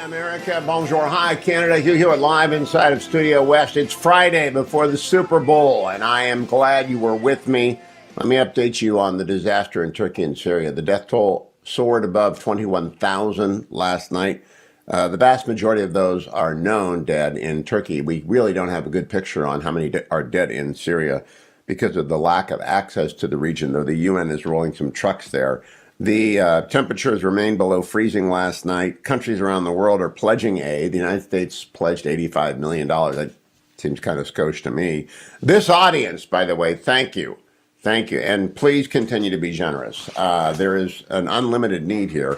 America, bonjour, hi Canada, Hugh live inside of Studio West. It's Friday before the Super Bowl, and I am glad you were with me. Let me update you on the disaster in Turkey and Syria. The death toll soared above 21,000 last night. The vast majority of those are known dead in Turkey. We really don't have a good picture on how many are dead in Syria because of the lack of access to the region, though the UN is rolling some trucks there. The temperatures remained below freezing last night. Countries around the world are pledging aid. The United States pledged $85 million. That seems kind of skosh to me. This audience, by the way, thank you. Thank you. And please continue to be generous. There is an unlimited need here,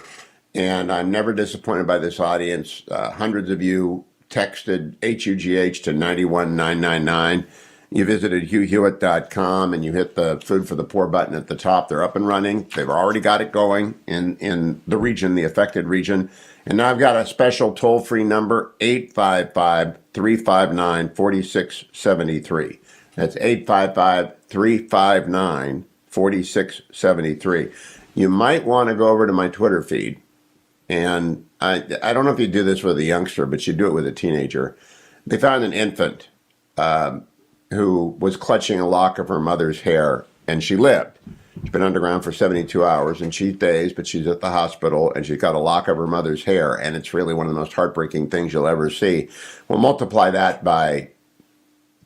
and I'm never disappointed by this audience. Hundreds of you texted HUGH to 91999. You visited HughHewitt.com and you hit the Food for the Poor button at the top. They're up and running. They've already got it going in the region, the affected region. And now I've got a special toll-free number, 855-359-4673. That's 855-359-4673. You might want to go over to my Twitter feed. And I don't know if you do this with a youngster, but you do it with a teenager. They found an infant who was clutching a lock of her mother's hair, and she lived. She's been underground for 72 hours, and she's dazed, but she's at the hospital, and she's got a lock of her mother's hair, and it's really one of the most heartbreaking things you'll ever see. We'll multiply that by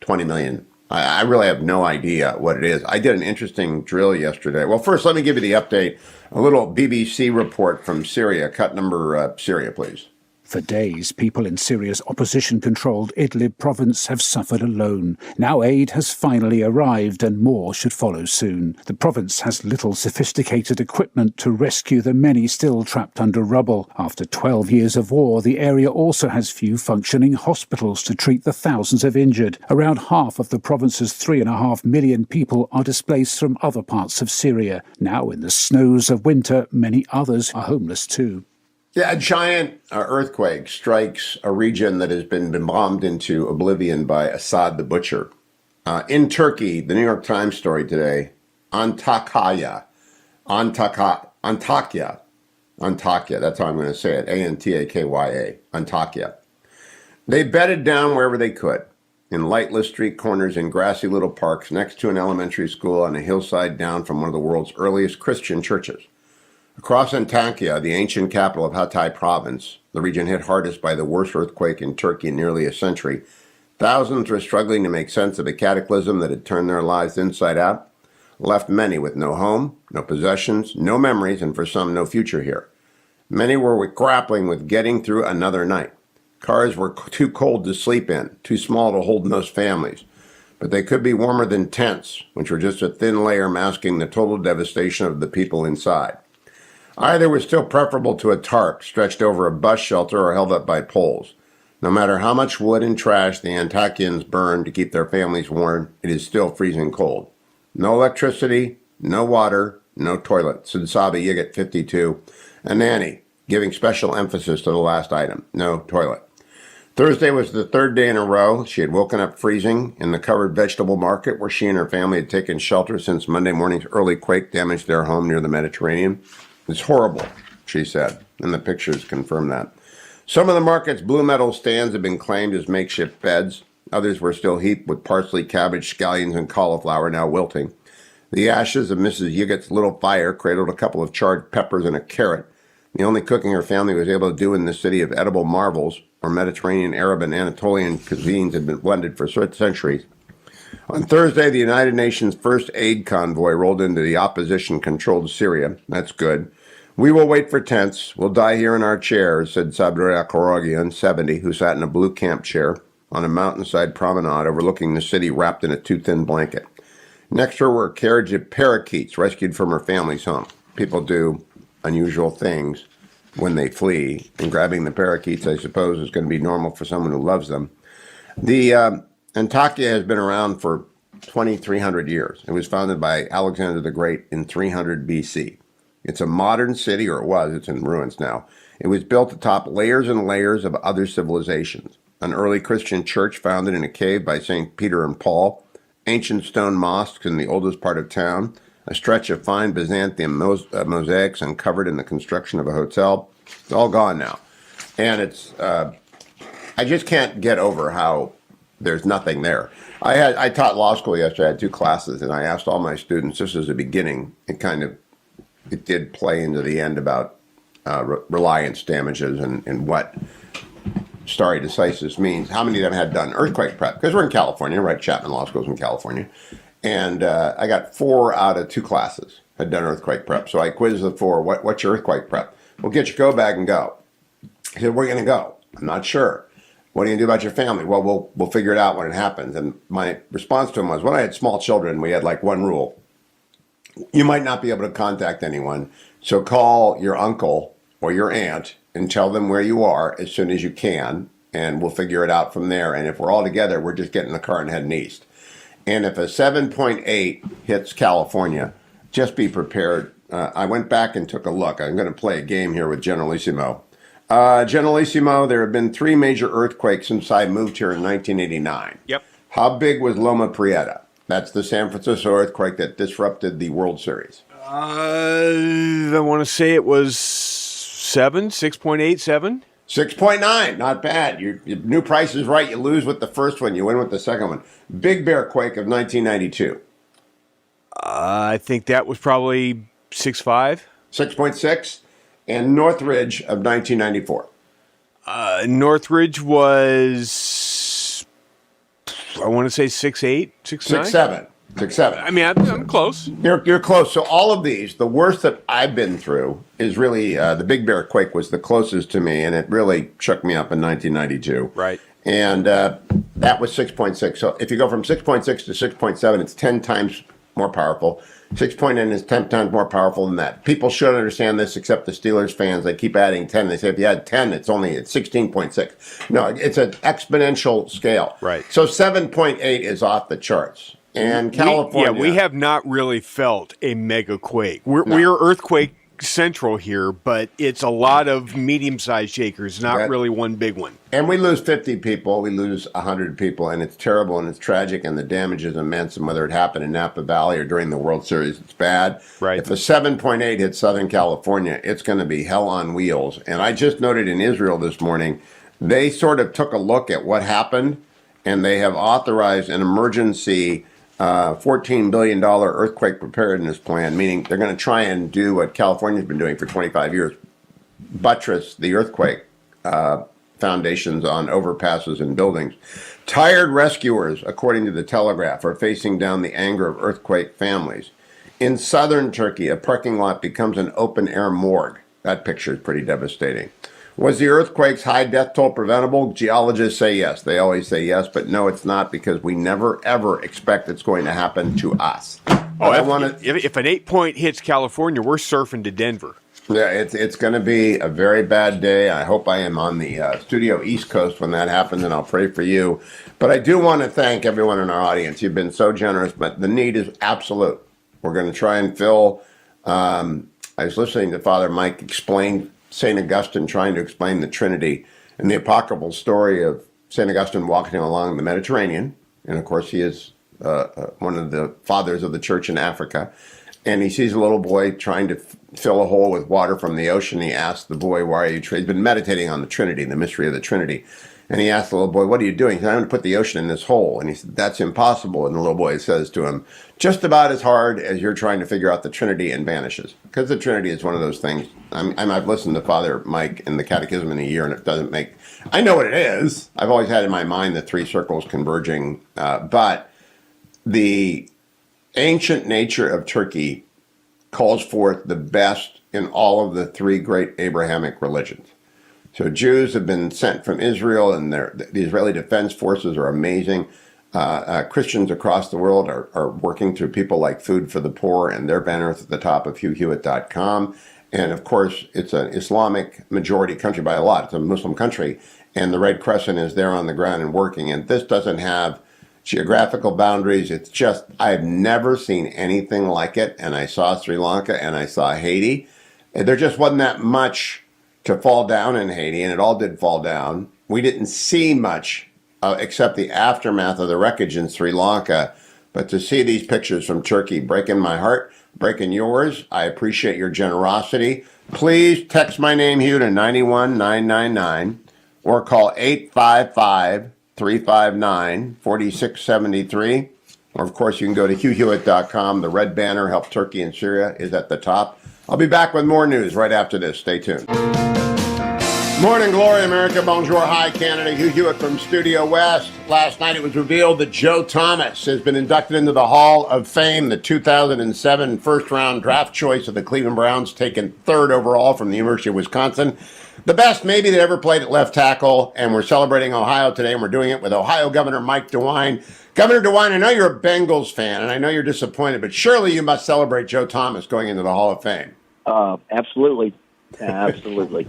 20 million. I really have no idea what it is. I did an interesting drill yesterday. Well, first, let me give you the update. A little BBC report from Syria. Cut number Syria, please. For days, people in Syria's opposition-controlled Idlib province have suffered alone. Now aid has finally arrived and more should follow soon. The province has little sophisticated equipment to rescue the many still trapped under rubble. After 12 years of war, the area also has few functioning hospitals to treat the thousands of injured. Around half of the province's 3.5 million people are displaced from other parts of Syria. Now in the snows of winter, many others are homeless too. Yeah, a giant earthquake strikes a region that has been bombed into oblivion by Assad the Butcher. In Turkey, the New York Times story today, Antakya, that's how I'm going to say it, Antakya, Antakya. They bedded down wherever they could, in lightless street corners, in grassy little parks, next to an elementary school on a hillside down from one of the world's earliest Christian churches. Across Antakya, the ancient capital of Hatay province, the region hit hardest by the worst earthquake in Turkey in nearly a century, thousands were struggling to make sense of a cataclysm that had turned their lives inside out, left many with no home, no possessions, no memories, and for some, no future here. Many were grappling with getting through another night. Cars were too cold to sleep in, too small to hold most families. But they could be warmer than tents, which were just a thin layer masking the total devastation of the people inside. Either was still preferable to a tarp stretched over a bus shelter or held up by poles. No matter how much wood and trash the Antakyans burned to keep their families warm, it is still freezing cold. No electricity, no water, no toilet, said Sabi Yigat 52, a nanny, giving special emphasis to the last item, no toilet. Thursday was the third day in a row she had woken up freezing in the covered vegetable market where she and her family had taken shelter since Monday morning's early quake damaged their home near the Mediterranean. It's horrible, she said, and the pictures confirm that. Some of the market's blue metal stands have been claimed as makeshift beds. Others were still heaped with parsley, cabbage, scallions, and cauliflower, now wilting. The ashes of Mrs. Yigat's little fire cradled a couple of charred peppers and a carrot, the only cooking her family was able to do in the city of edible marvels, where Mediterranean, Arab, and Anatolian cuisines had been blended for centuries. On Thursday, the United Nations first aid convoy rolled into the opposition-controlled Syria. That's good. We will wait for tents. We'll die here in our chairs, said Sabra Korogian, 70, who sat in a blue camp chair on a mountainside promenade overlooking the city wrapped in a too-thin blanket. Next to her were a carriage of parakeets rescued from her family's home. People do unusual things when they flee, and grabbing the parakeets, I suppose, is going to be normal for someone who loves them. The Antakya has been around for 2,300 years. It was founded by Alexander the Great in 300 BC. It's a modern city, or it was, it's in ruins now. It was built atop layers and layers of other civilizations. An early Christian church founded in a cave by St. Peter and Paul, ancient stone mosques in the oldest part of town, a stretch of fine Byzantium mosaics uncovered in the construction of a hotel. It's all gone now. And it's I just can't get over how there's nothing there. I taught law school yesterday. I had 2 classes, and I asked all my students, just as a beginning, it did play into the end about reliance damages and what stare decisis means. How many of them had done earthquake prep? Because we're in California, right? Chapman Law School's in California. And I got 4 out of 2 classes had done earthquake prep. So I quizzed the 4, what's your earthquake prep? Well, get your go bag and go. He said, where are you going to go? I'm not sure. What are you going to do about your family? Well, we'll figure it out when it happens. And my response to him was, when I had small children, we had like one rule. You might not be able to contact anyone, so call your uncle or your aunt and tell them where you are as soon as you can, and we'll figure it out from there. And if we're all together, we're just getting in the car and heading east. And if a 7.8 hits California, just be prepared. I went back and took a look. I'm going to play a game here with Generalissimo. Generalissimo, there have been 3 major earthquakes since I moved here in 1989. Yep. How big was Loma Prieta? That's the San Francisco earthquake that disrupted the World Series. I want to say it was 6.8, 7. 6.9, not bad. Your new price is right. You lose with the first one. You win with the second one. Big Bear quake of 1992. I think that was probably 6.5. 6.6. And Northridge of 1994. Northridge was, I want to say 6.8, 6.9. 6.7. 6.7. I mean, I'm close. You're close. So all of these, the worst that I've been through is really the Big Bear quake was the closest to me, and it really shook me up in 1992. Right. And that was 6.6. So if you go from 6.6 to 6.7, it's 10 times more powerful. 6.9 is 10 times more powerful than that. People should understand this, except the Steelers fans. They keep adding 10. They say if you add 10, it's 16.6. No, it's an exponential scale. Right. So 7.8 is off the charts. And California. We have not really felt a mega quake. We're earthquake central here, but it's a lot of medium-sized shakers, not really one big one. And we lose 50 people, we lose 100 people, and it's terrible and it's tragic, and the damage is immense. And whether it happened in Napa Valley or during the World Series, it's bad. Right. If a 7.8 hits Southern California, it's going to be hell on wheels. And I just noted in Israel this morning, they sort of took a look at what happened, and they have authorized an emergency $14 billion earthquake preparedness plan, meaning they're going to try and do what California's been doing for 25 years, buttress the earthquake foundations on overpasses and buildings. Tired rescuers, according to the Telegraph, are facing down the anger of earthquake families. In southern Turkey, a parking lot becomes an open-air morgue. That picture is pretty devastating. Was the earthquake's high death toll preventable? Geologists say yes. They always say yes, but no, it's not, because we never, ever expect it's going to happen to us. If an 8-point hits California, we're surfing to Denver. Yeah, it's going to be a very bad day. I hope I am on the studio East Coast when that happens, and I'll pray for you. But I do want to thank everyone in our audience. You've been so generous, but the need is absolute. We're going to try and fill. I was listening to Father Mike explain St. Augustine trying to explain the Trinity and the apocryphal story of St. Augustine walking along the Mediterranean. And of course, he is one of the fathers of the church in Africa. And he sees a little boy trying to fill a hole with water from the ocean. He asks the boy, why are you he's been meditating on the Trinity, the mystery of the Trinity. And he asked the little boy, what are you doing? He said, I'm going to put the ocean in this hole. And he said, that's impossible. And the little boy says to him, just about as hard as you're trying to figure out the Trinity, and vanishes. Because the Trinity is one of those things. I've listened to Father Mike in the Catechism in a year, and it doesn't make... I know what it is. I've always had in my mind the 3 circles converging. But the ancient nature of Turkey calls forth the best in all of the 3 great Abrahamic religions. So Jews have been sent from Israel, and the Israeli Defense Forces are amazing. Christians across the world are working through people like Food for the Poor, and their banners at the top of HughHewitt.com. And of course, it's an Islamic majority country by a lot. It's a Muslim country, and the Red Crescent is there on the ground and working. And this doesn't have geographical boundaries. It's just, I've never seen anything like it. And I saw Sri Lanka and I saw Haiti. And there just wasn't that much to fall down in Haiti, and it all did fall down. We didn't see much except the aftermath of the wreckage in Sri Lanka. But to see these pictures from Turkey breaking my heart, breaking yours, I appreciate your generosity. please text my name, Hugh, to 91999 or call 855-359-4673. Or, of course, you can go to hughhewitt.com. The red banner, Help Turkey and Syria, is at the top. I'll be back with more news right after this. Stay tuned. Morning glory, America. Bonjour. Hi, Canada. Hugh Hewitt from Studio West. Last night it was revealed that Joe Thomas has been inducted into the Hall of Fame, the 2007 first-round draft choice of the Cleveland Browns, taken third overall from the University of Wisconsin. The best maybe that ever played at left tackle, and we're celebrating Ohio today, and we're doing it with Ohio Governor Mike DeWine. Governor DeWine, I know you're a Bengals fan, and I know you're disappointed, but surely you must celebrate Joe Thomas going into the Hall of Fame. Absolutely. Absolutely.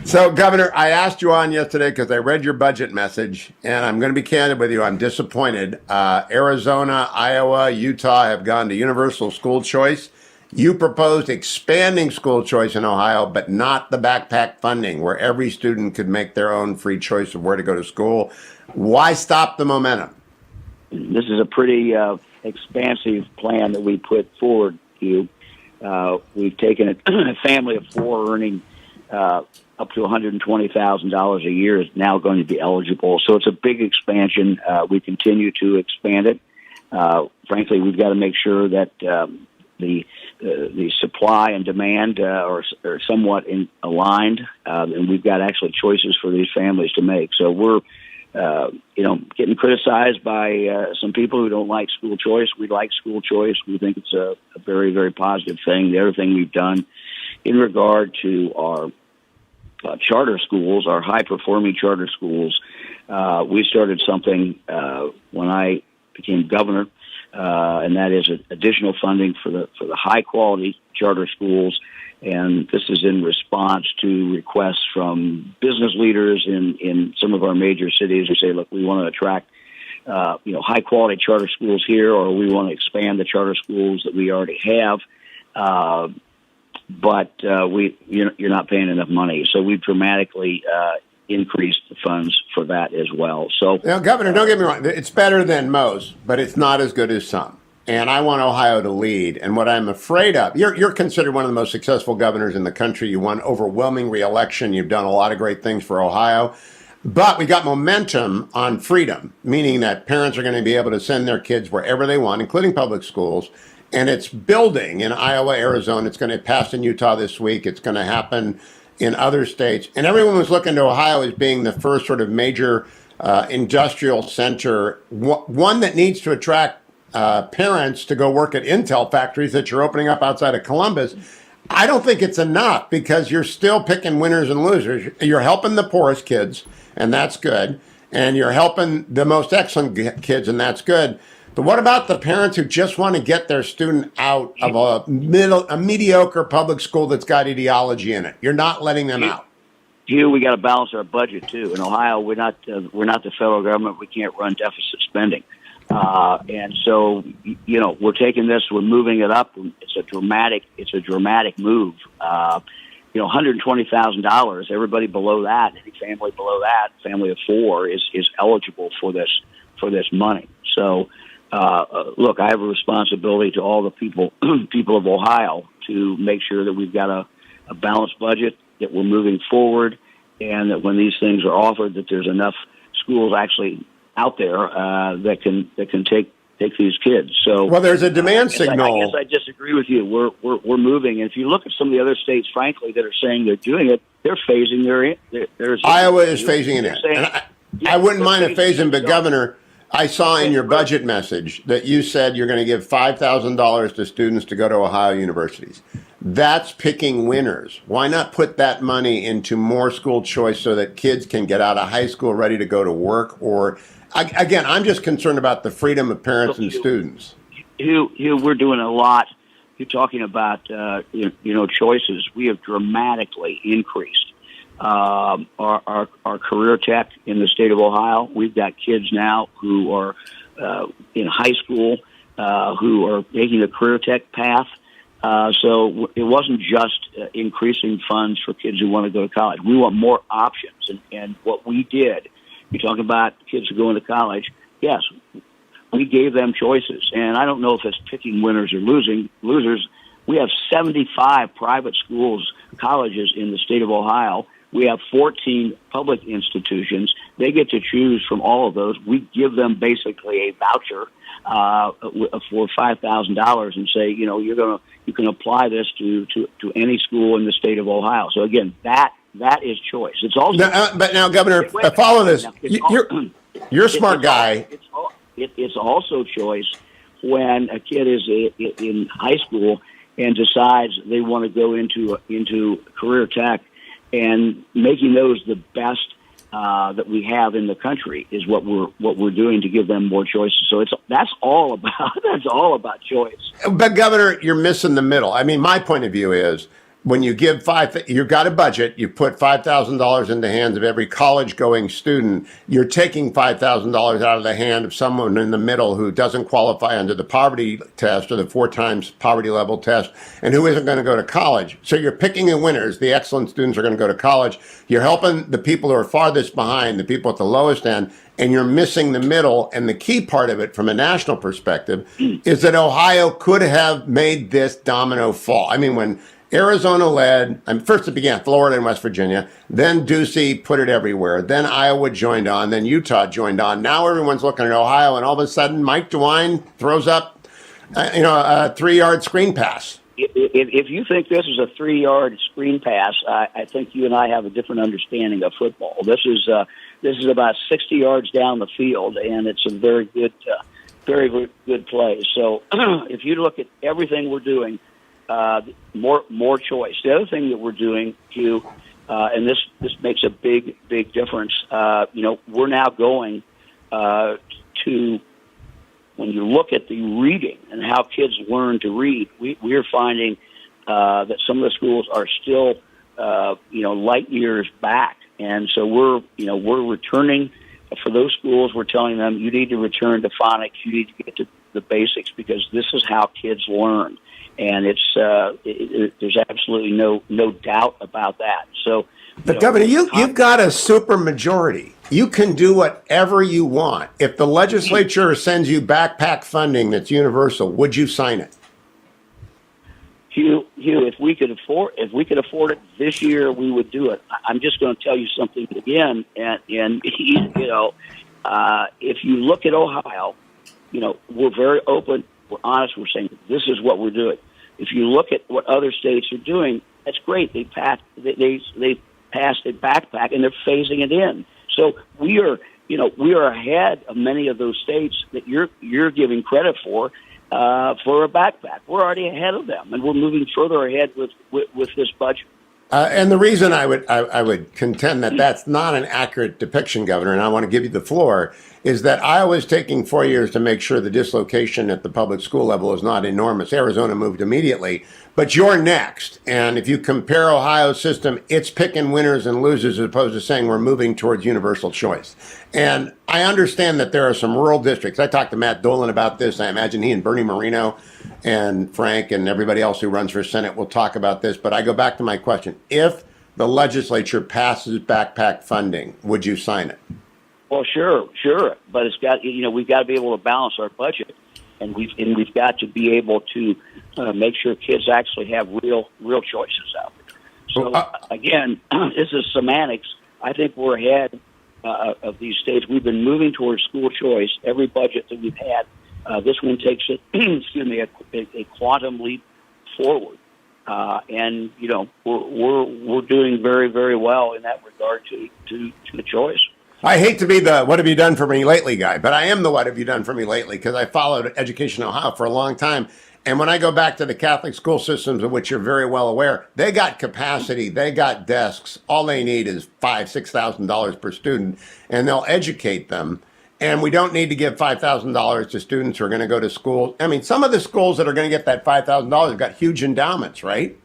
So, Governor, I asked you on yesterday because I read your budget message, and I'm going to be candid with you. I'm disappointed. Arizona, Iowa, Utah have gone to universal school choice. You proposed expanding school choice in Ohio, but not the backpack funding, where every student could make their own free choice of where to go to school. Why stop the momentum? This is a pretty expansive plan that we put forward, Hugh. We've taken a family of four earning up to $120,000 a year is now going to be eligible. So it's a big expansion. We continue to expand it. Frankly, we've got to make sure that the supply and demand are somewhat aligned, and we've got actually choices for these families to make. So we're getting criticized by some people who don't like school choice. We like school choice. We think it's a very, very positive thing. The other thing we've done in regard to our charter schools, our high-performing charter schools, we started something when I became governor, and that is additional funding for the high-quality charter schools. And this is in response to requests from business leaders in some of our major cities who say, look, we want to attract, high quality charter schools here, or we want to expand the charter schools that we already have. But you're not paying enough money. So we've dramatically increased the funds for that as well. So, now, Governor, don't get me wrong. It's better than most, but it's not as good as some. And I want Ohio to lead. And what I'm afraid of, you're considered one of the most successful governors in the country. You won overwhelming re-election. You've done a lot of great things for Ohio. But we got momentum on freedom, meaning that parents are going to be able to send their kids wherever they want, including public schools. And it's building in Iowa, Arizona. It's going to pass in Utah this week. It's going to happen in other states. And everyone was looking to Ohio as being the first sort of major industrial center, one that needs to attract parents to go work at Intel factories that you're opening up outside of Columbus. I don't think it's enough because you're still picking winners and losers. You're helping the poorest kids, and that's good. And you're helping the most excellent kids, and that's good. But what about the parents who just want to get their student out of a mediocre public school that's got ideology in it? You're not letting them out. Hugh, we got to balance our budget too. In Ohio, we're not the federal government. We can't run deficit spending. And so, we're taking this, we're moving it up. It's a dramatic move. $120,000. Everybody below that, any family below that, family of four, is eligible for this money. So, look, I have a responsibility to all the people of Ohio to make sure that we've got a balanced budget, that we're moving forward, and that when these things are offered, that there's enough schools actually out there that can take these kids. So, well, there's a demand signal. I guess I disagree with you. We're moving, and if you look at some of the other states, frankly, that are saying they're doing it, they're phasing their. Iowa is phasing it in. And I wouldn't mind a phasing, but Governor, I saw in your budget message that you said you're going to give $5,000 to students to go to Ohio universities. That's picking winners. Why not put that money into more school choice so that kids can get out of high school ready to go to work? Or, again, I'm just concerned about the freedom of parents and students. Hugh, we're doing a lot. You're talking about, choices. We have dramatically increased our career tech in the state of Ohio. We've got kids now who are in high school who are taking the career tech path. So it wasn't just increasing funds for kids who want to go to college. We want more options. And what we did, you talk about kids who go into college, yes, we gave them choices. And I don't know if it's picking winners or losers. We have 75 private schools colleges in the state of Ohio. We have 14 public institutions. They get to choose from all of those. We give them basically a voucher for $5,000 and say, you can apply this to any school in the state of Ohio. So again, that is choice. It's also but now, Governor, follow this. You're a smart guy. It's also choice when a kid is in high school and decides they want to go into career tech, and making those the best that we have in the country is what we're doing to give them more choices. So that's all about choice. But Governor, you're missing the middle. I mean, my point of view is, when you give you've got a budget, you put $5,000 in the hands of every college-going student, you're taking $5,000 out of the hand of someone in the middle who doesn't qualify under the poverty test or the 4 times poverty level test and who isn't going to go to college. So you're picking the winners. The excellent students are going to go to college. You're helping the people who are farthest behind, the people at the lowest end, and you're missing the middle. And the key part of it from a national perspective is that Ohio could have made this domino fall. I mean, when Arizona led, first it began Florida and West Virginia, then Ducey put it everywhere, then Iowa joined on, then Utah joined on. Now everyone's looking at Ohio, and all of a sudden Mike DeWine throws up a 3-yard screen pass. If you think this is a 3-yard screen pass, I think you and I have a different understanding of football. This is about 60 yards down the field, and it's a very good play. So if you look at everything we're doing, more choice. The other thing that we're doing, Hugh, and this makes a big difference. We're now going to, when you look at the reading and how kids learn to read, we're finding that some of the schools are still light years back, and so we're returning. For those schools, we're telling them you need to return to phonics, you need to get to the basics, because this is how kids learn. And there's absolutely no doubt about that. So, but Governor, you've got a super majority. You can do whatever you want. If the legislature sends you backpack funding that's universal, would you sign it? Hugh, if we could afford it this year, we would do it. I'm just going to tell you something again, and if you look at Ohio, we're very open. We're honest. We're saying this is what we're doing. If you look at what other states are doing, that's great. They passed a backpack and they're phasing it in. So we are ahead of many of those states that you're giving credit for a backpack. We're already ahead of them, and we're moving further ahead with this budget. And the reason I would contend that that's not an accurate depiction, Governor, and I want to give you the floor, is that Iowa's taking 4 years to make sure the dislocation at the public school level is not enormous. Arizona moved immediately, but you're next. And if you compare Ohio's system, it's picking winners and losers as opposed to saying we're moving towards universal choice. And I understand that there are some rural districts. I talked to Matt Dolan about this. I imagine he and Bernie Marino and Frank and everybody else who runs for Senate will talk about this. But I go back to my question. If the legislature passes backpack funding, would you sign it? Well, sure, but it's got we've got to be able to balance our budget, and we've got to be able to make sure kids actually have real choices out there. So again, this is semantics. I think we're ahead of these states. We've been moving towards school choice. Every budget that we've had, this one takes it, a quantum leap forward, and we're doing very, very well in that regard to the choice. I hate to be the what have you done for me lately guy, but I am the what have you done for me lately because I followed Education Ohio for a long time. And when I go back to the Catholic school systems, of which you're very well aware, they got capacity, they got desks. All they need is $5,000-$6,000 per student, and they'll educate them. And we don't need to give $5,000 to students who are going to go to school. I mean, some of the schools that are going to get that $5,000 have got huge endowments, right?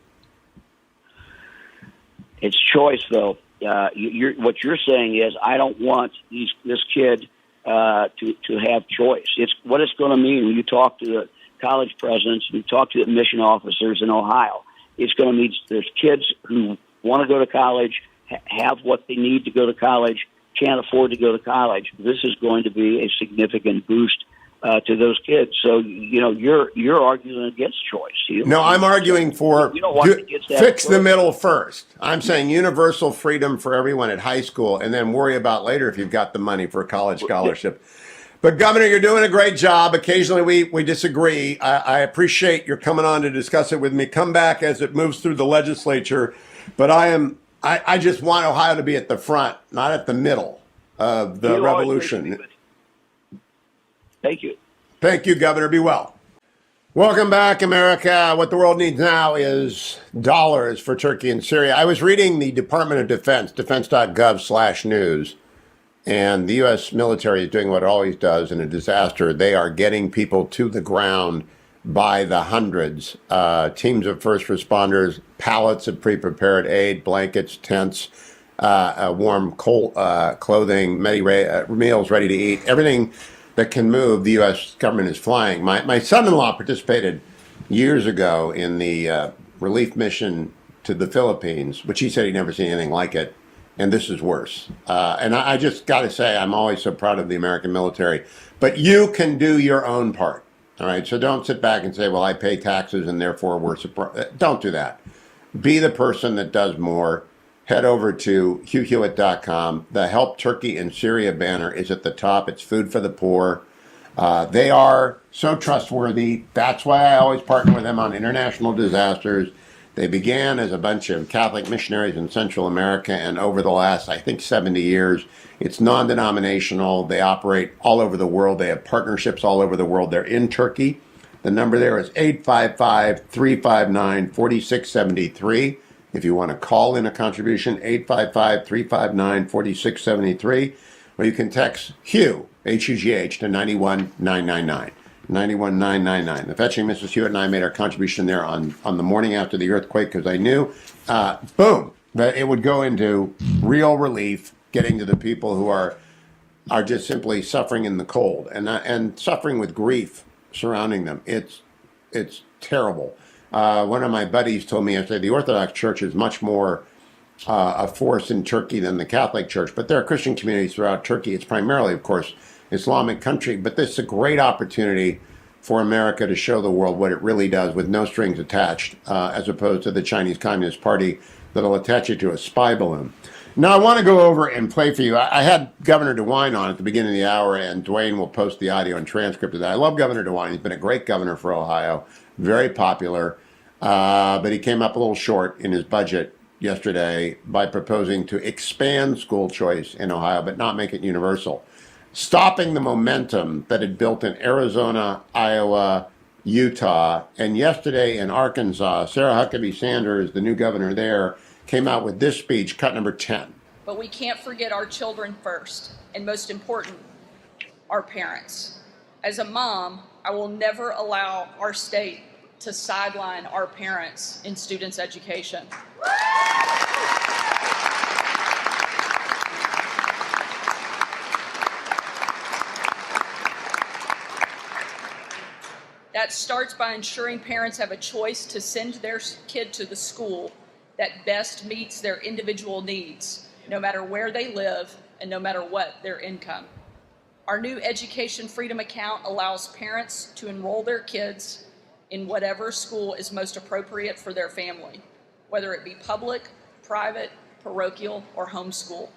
It's choice, though. What you're saying is I don't want this kid to have choice. It's what it's going to mean when you talk to the college presidents, you talk to the admission officers in Ohio. It's going to mean there's kids who want to go to college, have what they need to go to college, can't afford to go to college. This is going to be a significant boost to those kids. So you're arguing against choice. No, I'm arguing for you don't want the kids to have fix the choice. middle first. I'm saying universal freedom for everyone at high school, and then worry about later if you've got the money for a college scholarship. But Governor, you're doing a great job. Occasionally we disagree. I appreciate your coming on to discuss it with me. Come back as it moves through the legislature. But I just want Ohio to be at the front, not at the middle of the revolution. Thank you. Thank you, Governor. Be well. Welcome back, America. What the world needs now is dollars for Turkey and Syria. I was reading the Department of Defense, defense.gov/news, and the U.S. military is doing what it always does in a disaster. They are getting people to the ground by the hundreds. Teams of first responders, pallets of pre-prepared aid, blankets, tents, warm clothing, meals ready to eat, everything that can move. The U.S. government is flying. My son-in-law participated years ago in the relief mission to the Philippines, which he said he'd never seen anything like it, and this is worse. And I just got to say, I'm always so proud of the American military. But you can do your own part, all right? So don't sit back and say, well, I pay taxes and therefore we're surprised. Don't do that. Be the person that does more. Head over to hughhewitt.com. The Help Turkey and Syria banner is at the top. It's food for the poor. They are so trustworthy. That's why I always partner with them on international disasters. They began as a bunch of Catholic missionaries in Central America, and over the last, I think, 70 years, it's non-denominational. They operate all over the world. They have partnerships all over the world. They're in Turkey. The number there is 855-359-4673. If you want to call in a contribution, 855-359-4673, or you can text Hugh, H-U-G-H, to 91999. 91999. The fetching Mrs. Hewitt and I made our contribution there on the morning after the earthquake because I knew, boom, that it would go into real relief, getting to the people who are just simply suffering in the cold and suffering with grief surrounding them. It's terrible. One of my buddies told me yesterday the Orthodox Church is much more a force in Turkey than the Catholic Church, but there are Christian communities throughout Turkey. It's primarily, of course, Islamic country, but this is a great opportunity for America to show the world what it really does with no strings attached, as opposed to the Chinese Communist Party that'll attach you to a spy balloon. Now, I want to go over and play for you. I had Governor DeWine on at the beginning of the hour, and Dwayne will post the audio and transcript of that. I love Governor DeWine. He's been a great governor for Ohio, very popular, but he came up a little short in his budget yesterday by proposing to expand school choice in Ohio, but not make it universal, stopping the momentum that had built in Arizona, Iowa, Utah, and yesterday in Arkansas. Sarah Huckabee Sanders, the new governor there, came out with this speech, cut number 10. But we can't forget our children first, and most important, our parents. As a mom, I will never allow our state to sideline our parents in students' education. That starts by ensuring parents have a choice to send their kid to the school that best meets their individual needs, no matter where they live and no matter what their income. Our new Education Freedom account allows parents to enroll their kids in whatever school is most appropriate for their family, whether it be public, private, parochial, or homeschool.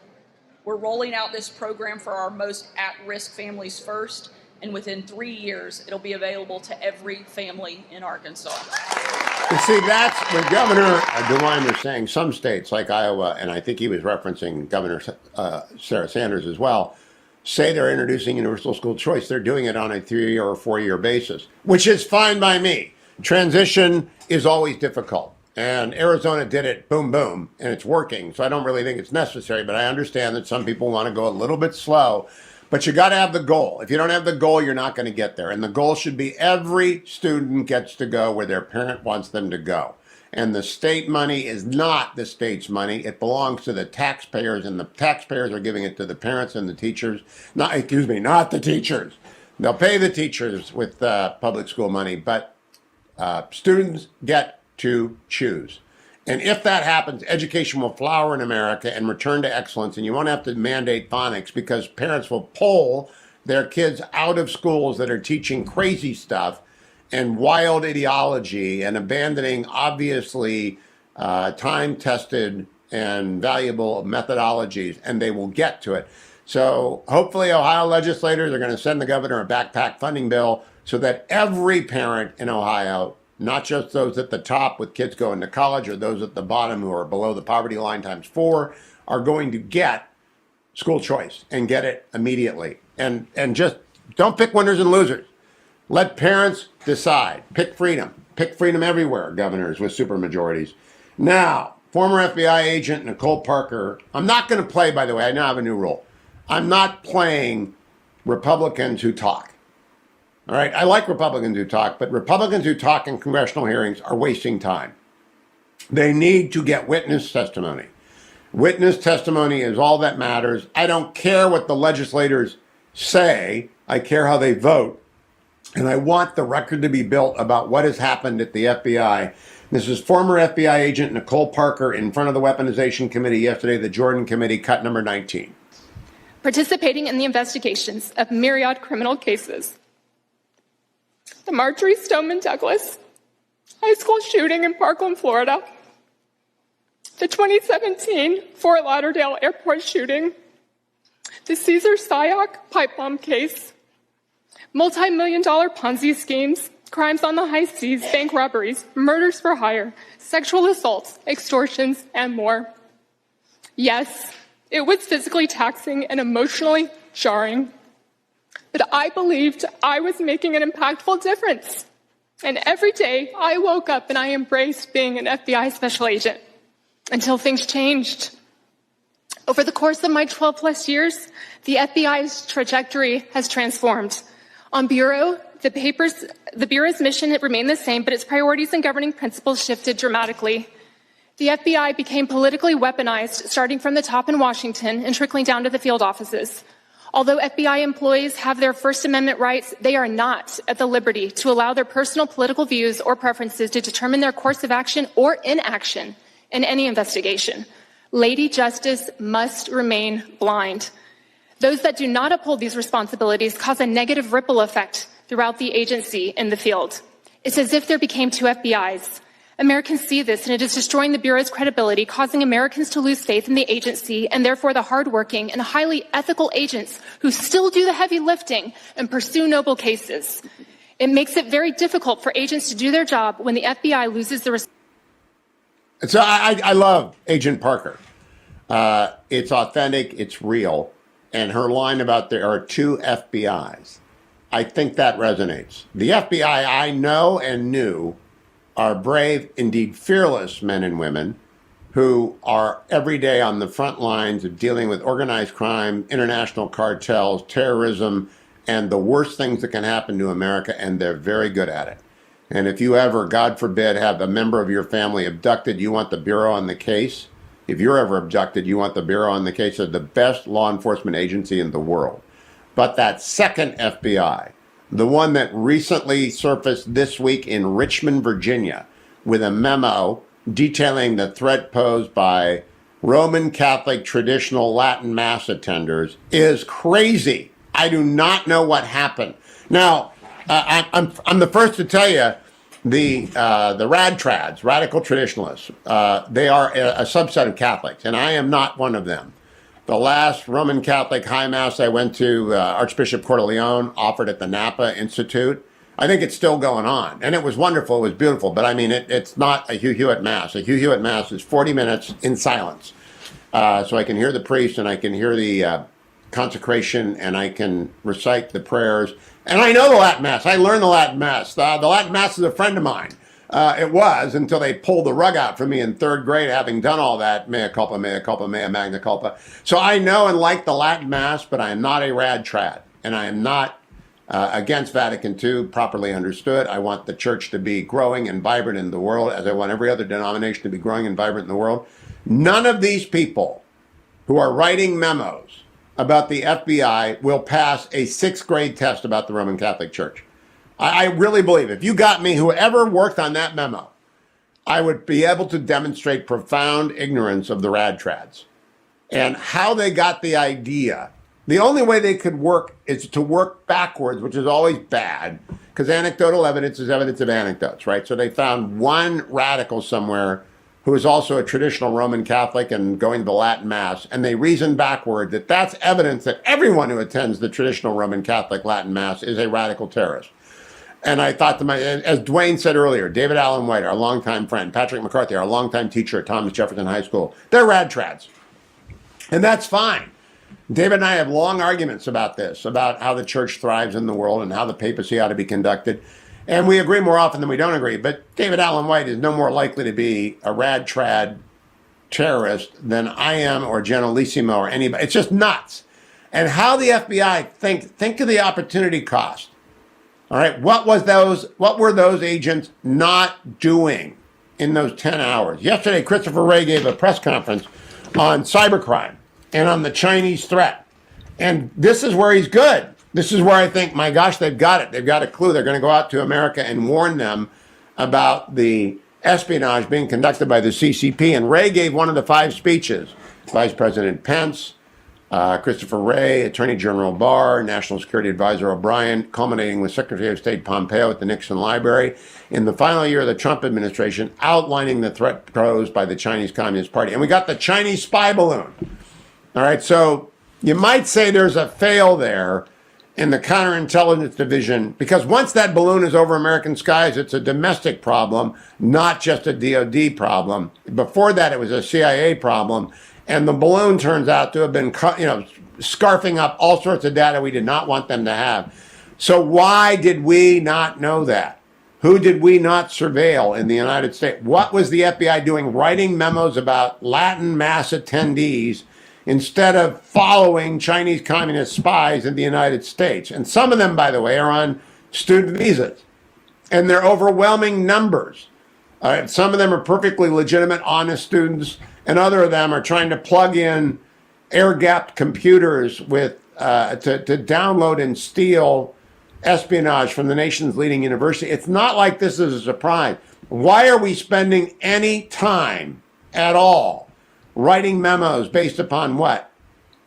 We're rolling out this program for our most at-risk families first, and within 3 years, it'll be available to every family in Arkansas. You see, that's what Governor DeWine was saying. Some states like Iowa, and I think he was referencing Governor Sarah Sanders as well, say they're introducing universal school choice. They're doing it on a 3 or 4 year basis, which is fine by me. Transition is always difficult. And Arizona did it, boom, boom, and it's working. So I don't really think it's necessary, but I understand that some people want to go a little bit slow. But you got to have the goal. If you don't have the goal, you're not going to get there. And the goal should be every student gets to go where their parent wants them to go. And the state money is not the state's money. It belongs to the taxpayers, and the taxpayers are giving it to the parents and the teachers. Not the teachers. They'll pay the teachers with public school money, but students get to choose. And if that happens, education will flower in America and return to excellence, and you won't have to mandate phonics because parents will poll their kids out of schools that are teaching crazy stuff and wild ideology and abandoning obviously time-tested and valuable methodologies, and they will get to it. So hopefully Ohio legislators are going to send the governor a backpack funding bill so that every parent in Ohio, not just those at the top with kids going to college or those at the bottom who are below the poverty line times 4, are going to get school choice and get it immediately. And just don't pick winners and losers. Let parents decide. Pick freedom. Pick freedom everywhere, governors with supermajorities. Now, former FBI agent Nicole Parker, I'm not going to play, by the way, I now have a new rule. I'm not playing Republicans who talk. All right, I like Republicans who talk, but Republicans who talk in congressional hearings are wasting time. They need to get witness testimony. Witness testimony is all that matters. I don't care what the legislators say. I care how they vote. And I want the record to be built about what has happened at the FBI. This is former FBI agent Nicole Parker in front of the Weaponization Committee yesterday, the Jordan Committee, cut number 19. Participating in the investigations of myriad criminal cases. The Marjorie Stoneman Douglas high school shooting in Parkland, Florida. The 2017 Fort Lauderdale airport shooting. The Caesar Sayoc pipe bomb case. Multi-million-dollar Ponzi schemes, crimes on the high seas, bank robberies, murders for hire, sexual assaults, extortions, and more. Yes, it was physically taxing and emotionally jarring, but I believed I was making an impactful difference. And every day I woke up and I embraced being an FBI special agent until things changed. Over the course of my 12 plus years, the FBI's trajectory has transformed. On Bureau, the Bureau's mission remained the same, but its priorities and governing principles shifted dramatically. The FBI became politically weaponized, starting from the top in Washington and trickling down to the field offices. Although FBI employees have their First Amendment rights, they are not at the liberty to allow their personal political views or preferences to determine their course of action or inaction in any investigation. Lady Justice must remain blind. Those that do not uphold these responsibilities cause a negative ripple effect throughout the agency in the field. It's as if there became two FBIs. Americans see this, and it is destroying the Bureau's credibility, causing Americans to lose faith in the agency and therefore the hardworking and highly ethical agents who still do the heavy lifting and pursue noble cases. It makes it very difficult for agents to do their job when the FBI loses the So I love Agent Parker. It's authentic, it's real. And her line about there are two FBIs, I think that resonates. The FBI I know and knew are brave, indeed fearless men and women who are every day on the front lines of dealing with organized crime, international cartels, terrorism, and the worst things that can happen to America, and they're very good at it. And if you ever, God forbid, have a member of your family abducted, you want the Bureau on the case. If you're ever abducted, you want the Bureau on the case. They're the best law enforcement agency in the world. But that second FBI, the one that recently surfaced this week in Richmond, Virginia, with a memo detailing the threat posed by Roman Catholic traditional Latin Mass attenders, is crazy. I do not know what happened. Now, I'm the first to tell you, the rad-trads, radical traditionalists, they are a subset of Catholics, and I am not one of them. The last Roman Catholic high mass I went to, Archbishop Corteleone offered at the Napa Institute. I think it's still going on, and it was wonderful, it was beautiful, but I mean, it's not a Hugh Hewitt mass. A Hugh Hewitt mass is 40 minutes in silence. So I can hear the priest, and I can hear the consecration, and I can recite the prayers. And I know the Latin Mass. I learned the Latin Mass. The Latin Mass is a friend of mine. It was until they pulled the rug out from me in third grade, having done all that. Mea culpa, mea magna culpa. So I know and like the Latin Mass, but I am not a rad trad. And I am not against Vatican II, properly understood. I want the church to be growing and vibrant in the world, as I want every other denomination to be growing and vibrant in the world. None of these people who are writing memos about the FBI will pass a 6th grade test about the Roman Catholic Church. I really believe if you got me, whoever worked on that memo, I would be able to demonstrate profound ignorance of the rad trads and how they got the idea The only way they could work is to work backwards, which is always bad, because anecdotal evidence is evidence of anecdotes, right? So they found one radical somewhere who is also a traditional Roman Catholic and going to the Latin Mass, and they reasoned backward that that's evidence that everyone who attends the traditional Roman Catholic Latin Mass is a radical terrorist. And I thought to myself, as Dwayne said earlier, David Allen White, our longtime friend, Patrick McCarthy, our longtime teacher at Thomas Jefferson High School, they're rad trads. And that's fine. David and I have long arguments about this, about how the church thrives in the world and how the papacy ought to be conducted. And we agree more often than we don't agree. But David Allen White is no more likely to be a rad trad terrorist than I am or Generalissimo or anybody. It's just nuts. And how the FBI think of the opportunity cost. All right, what were those agents not doing in those 10 hours? Yesterday, Christopher Wray gave a press conference on cybercrime and on the Chinese threat. And this is where he's good. This is where I think, my gosh, they've got it. They've got a clue. They're going to go out to America and warn them about the espionage being conducted by the CCP. And Wray gave one of the 5 speeches. Vice President Pence, Christopher Wray, Attorney General Barr, National Security Advisor O'Brien, culminating with Secretary of State Pompeo at the Nixon Library in the final year of the Trump administration, outlining the threat posed by the Chinese Communist Party. And we got the Chinese spy balloon. All right, so you might say there's a fail there in the counterintelligence division, because once that balloon is over American skies, it's a domestic problem, not just a DOD problem. Before that, it was a CIA problem. And the balloon turns out to have been, scarfing up all sorts of data we did not want them to have. So why did we not know that? Who did we not surveil in the United States? What was the FBI doing writing memos about Latin Mass attendees instead of following Chinese communist spies in the United States? And some of them, by the way, are on student visas. And they're overwhelming numbers. Some of them are perfectly legitimate, honest students, and other of them are trying to plug in air-gapped computers with to download and steal espionage from the nation's leading university. It's not like this is a surprise. Why are we spending any time at all writing memos based upon what?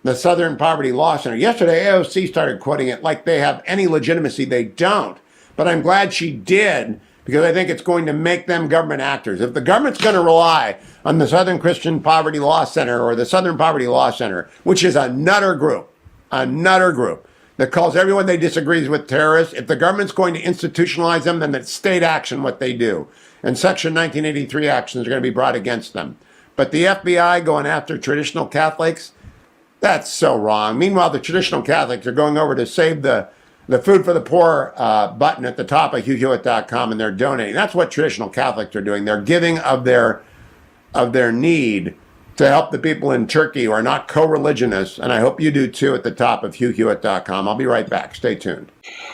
The Southern Poverty Law Center. Yesterday, AOC started quoting it like they have any legitimacy. They don't. But I'm glad she did, because I think it's going to make them government actors. If the government's going to rely on the Southern Christian Poverty Law Center or the Southern Poverty Law Center, which is a nutter group that calls everyone they disagree with terrorists, if the government's going to institutionalize them, then it's state action what they do. And Section 1983 actions are going to be brought against them. But the FBI going after traditional Catholics, that's so wrong. Meanwhile, the traditional Catholics are going over to save the Food for the Poor button at the top of HughHewitt.com, and they're donating. That's what traditional Catholics are doing. They're giving of their need to help the people in Turkey who are not co-religionists, and I hope you do too, at the top of HughHewitt.com. I'll be right back. Stay tuned.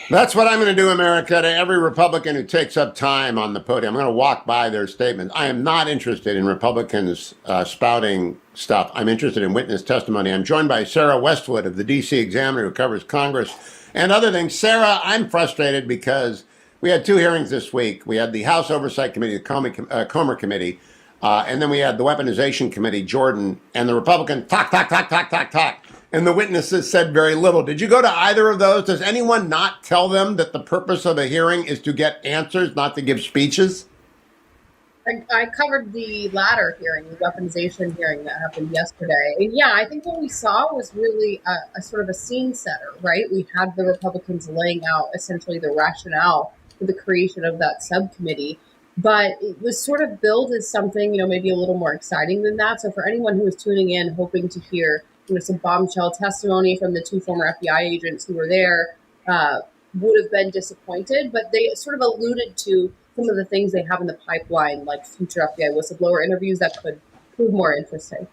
That's what I'm going to do, America, to every Republican who takes up time on the podium. I'm going to walk by their statements. I am not interested in Republicans spouting stuff. I'm interested in witness testimony. I'm joined by Sarah Westwood of the D.C. Examiner, who covers Congress and other things. Sarah, I'm frustrated because we had 2 hearings this week. We had the House Oversight Committee, the Comer Committee, and then we had the Weaponization Committee, Jordan, and the Republican talk. And the witnesses said very little. Did you go to either of those? Does anyone not tell them that the purpose of a hearing is to get answers, not to give speeches? I covered the latter hearing, the weaponization hearing that happened yesterday. And yeah, I think what we saw was really a sort of a scene setter, right? We had the Republicans laying out essentially the rationale for the creation of that subcommittee, but it was sort of billed as something, maybe a little more exciting than that. So for anyone who was tuning in, hoping to hear, some bombshell testimony from the 2 former FBI agents who were there, would have been disappointed, but they sort of alluded to some of the things they have in the pipeline, like future FBI whistleblower interviews that could prove more interesting.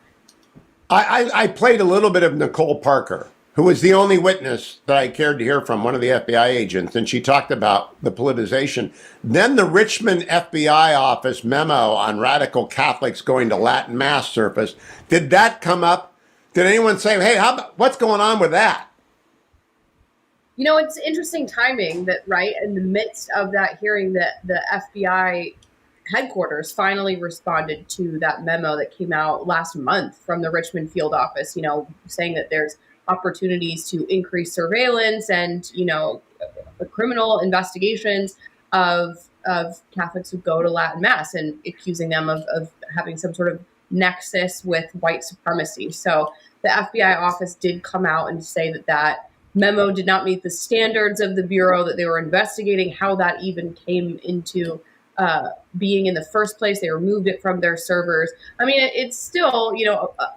I played a little bit of Nicole Parker, who was the only witness that I cared to hear from, one of the FBI agents, and she talked about the politicization. Then the Richmond FBI office memo on radical Catholics going to Latin Mass surfaced. Did that come up? Did anyone say, hey, what's going on with that? It's interesting timing that, right, in the midst of that hearing, that the FBI headquarters finally responded to that memo that came out last month from the Richmond field office, saying that there's opportunities to increase surveillance and, criminal investigations of Catholics who go to Latin Mass and accusing them of having some sort of nexus with white supremacy. So the FBI office did come out and say that memo did not meet the standards of the Bureau, that they were investigating how that even came into being in the first place. They removed it from their servers. I mean, it's still,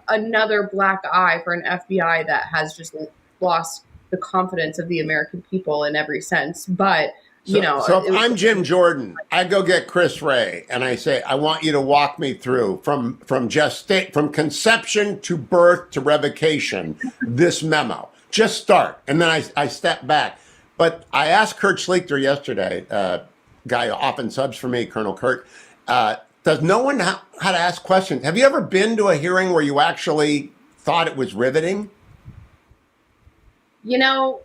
another black eye for an FBI that has just lost the confidence of the American people in every sense. But, So if I'm Jim Jordan, I go get Chris Wray and I say, I want you to walk me through from conception to birth to revocation, this memo. Just start. And then I step back. But I asked Kurt Schlichter yesterday, guy who often subs for me, Colonel Kurt, does no one know how to ask questions? Have you ever been to a hearing where you actually thought it was riveting? No,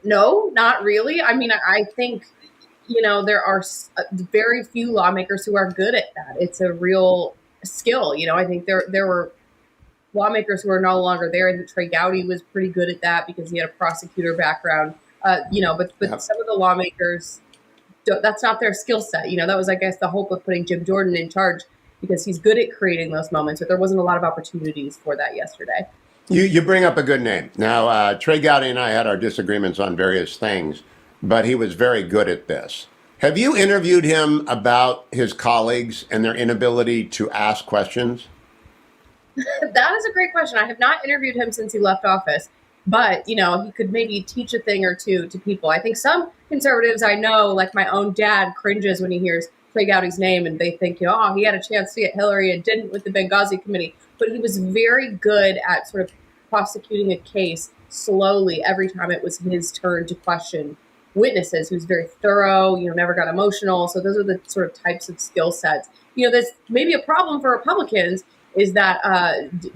not really. I mean, I think, there are very few lawmakers who are good at that. It's a real skill. I think there were lawmakers who are no longer there. I think Trey Gowdy was pretty good at that because he had a prosecutor background. But some of the lawmakers, that's not their skill set. That was, I guess, the hope of putting Jim Jordan in charge because he's good at creating those moments. But there wasn't a lot of opportunities for that yesterday. You bring up a good name. Now, Trey Gowdy and I had our disagreements on various things, but he was very good at this. Have you interviewed him about his colleagues and their inability to ask questions? That is a great question. I have not interviewed him since he left office, but, he could maybe teach a thing or two to people. I think some conservatives I know, like my own dad, cringes when he hears Trey Gowdy's name and they think, he had a chance to get Hillary and didn't with the Benghazi committee. But he was very good at sort of prosecuting a case slowly every time it was his turn to question witnesses. He was very thorough, never got emotional. So those are the sort of types of skill sets. There's maybe a problem for Republicans is that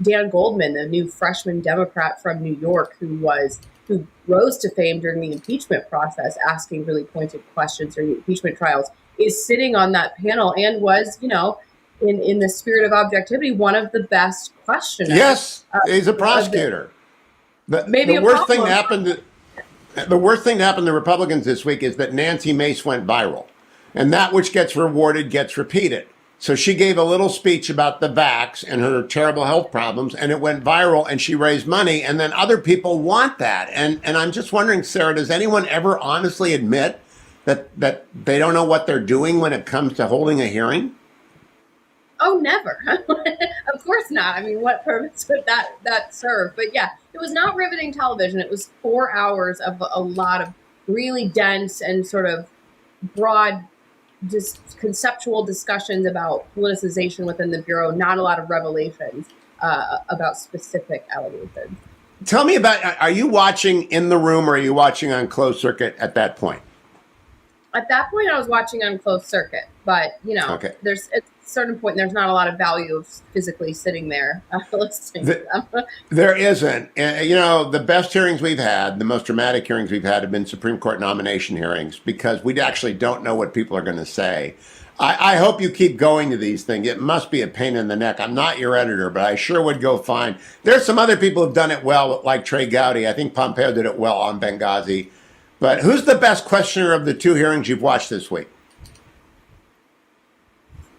Dan Goldman, the new freshman Democrat from New York, who rose to fame during the impeachment process, asking really pointed questions during the impeachment trials, is sitting on that panel and was, in the spirit of objectivity, one of the best questioners. Yes, he's a prosecutor. The worst thing to happen to Republicans this week is that Nancy Mace went viral, and that which gets rewarded gets repeated. So she gave a little speech about the vax and her terrible health problems, and it went viral, and she raised money, and then other people want that. And I'm just wondering, Sarah, does anyone ever honestly admit that they don't know what they're doing when it comes to holding a hearing? Oh, never. Of course not. I mean, what purpose would that serve? But yeah, it was not riveting television. It was 4 hours of a lot of really dense and sort of broad, just conceptual discussions about politicization within the Bureau, not a lot of revelations about specific allegations. Tell me about, are you watching in the room or are you watching on closed circuit at that point? At that point, I was watching on closed circuit, but okay. There's at a certain point, there's not a lot of value of physically sitting there listening to them. There isn't. The best hearings we've had, the most dramatic hearings we've had have been Supreme Court nomination hearings because we actually don't know what people are going to say. I hope you keep going to these things. It must be a pain in the neck. I'm not your editor, but I sure would go find. There's some other people who've done it well, like Trey Gowdy. I think Pompeo did it well on Benghazi. But who's the best questioner of the two hearings you've watched this week?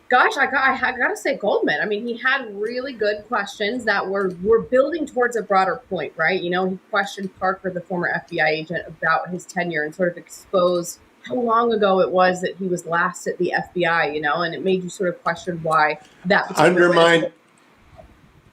Gosh, I got to say Goldman. I mean, he had really good questions that were building towards a broader point, right? He questioned Parker, the former FBI agent, about his tenure and sort of exposed how long ago it was that he was last at the FBI, and it made you sort of question why that particular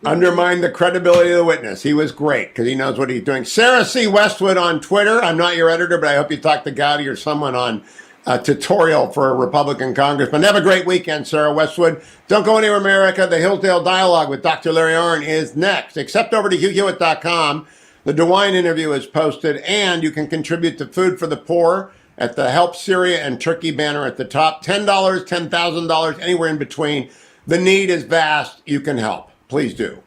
Undermine the credibility of the witness. He was great because he knows what he's doing. Sarah C. Westwood on Twitter. I'm not your editor, but I hope you talk to Gowdy or someone on a tutorial for a Republican congressman. Have a great weekend, Sarah Westwood. Don't go anywhere, America. The Hillsdale Dialogue with Dr. Larry Arnn is next. Except over to HughHewitt.com. The DeWine interview is posted, and you can contribute to Food for the Poor at the Help Syria and Turkey banner at the top. $10, $10,000, anywhere in between. The need is vast. You can help. Please do.